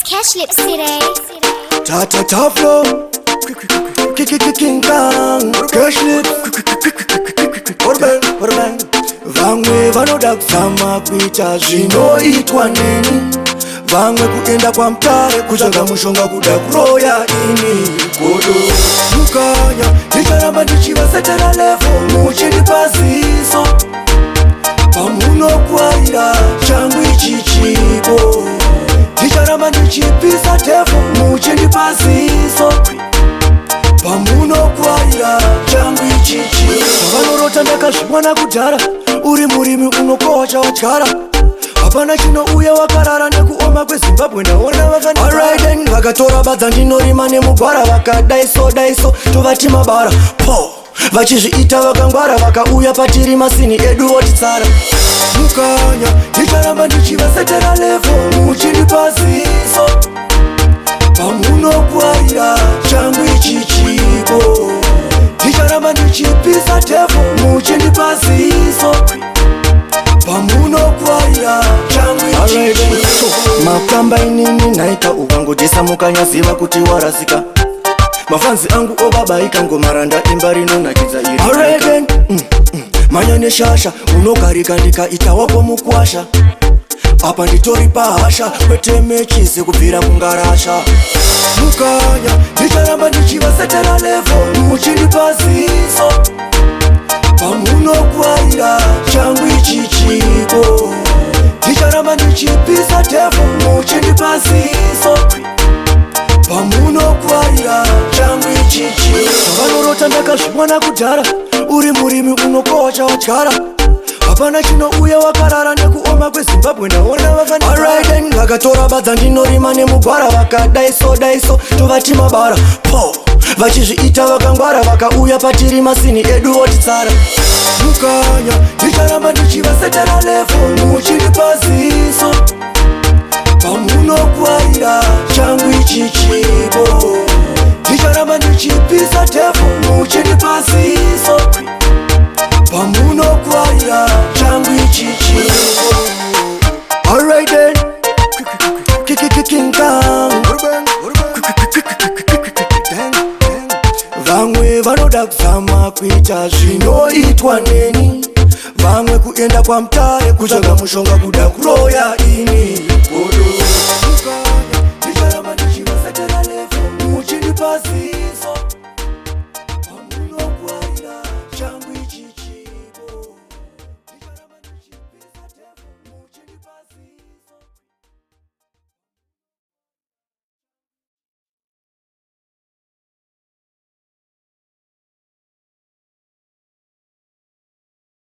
It's Cash Lips today. Ta flow, King Kong, Cash Lips, Orban, vamwe vanoda kuzama kuita zvinoitwa neni, vamwe kuenda kwa mtare kutsvaga mushonga kuda kuroya ini godo mukanya ndicharamba ndichivasetera level muchindipa ziso pamunokwaira changu ichi chipo ndicharamba ndichipisa tefu muchindipa ziso pamunokwaira changu ichi chipo vanorota ndakazvimwana kudhara uri murimi unokohwa chawatyara hapana chinouya wakarara nekuoma kweZimbabwe ndaona vakanaraiden vakatora badza ndinorima nemugwara vakadaiso tovati mabara po vachizviita vakangwara vakauya patiri masini edu otitsara mukanya ndicharamba ndichivasetera level muchindipa ziso pamunokwaira changu ichi chipo ndicharamba ndichipisa tefu muchindipa ziso pamunokwaira changu ichi makamba inini naita ukangodesa mukanyaziva kuti warasika mafanzi angu obabaika ngomaranda imba rinonakidza iri manya neshasha unogarika ndikaita wako mukwasha apa nditori pahasha kwete mechizi kubvira kungarasha mukanya ndicharamba ndichivasetera level muchindipa ziso pamunokwaira changu ichi chipo ndicharamba ndichipisa tefu muchindipa ziso pamunokwaira changu ichi chipo vanorota ndakazvimwana kudhara uri murimi unokohwa chawatyara hapana chinouya wakarara nekuoma kweZimbabwe ndaona vakanaraiden vakatora badza ndinorima nemugwara vakadaiso tovati mabara po vachizviita vakangwara vakauya patiri masini edu otitsara mukanya ndicharamba ndichivasetera level muchindipa ziso pamunokwaira changu ichi chipo ndicharamba ndichipisa tefu muchindipa ziso pamunokwaira changu ichi chipo alright then King Kong vamwe vanoda kuzama kuita zvinoitwa neni, vamwe kuenda kwa mtare kutsvaga mushonga kuda kuroya ini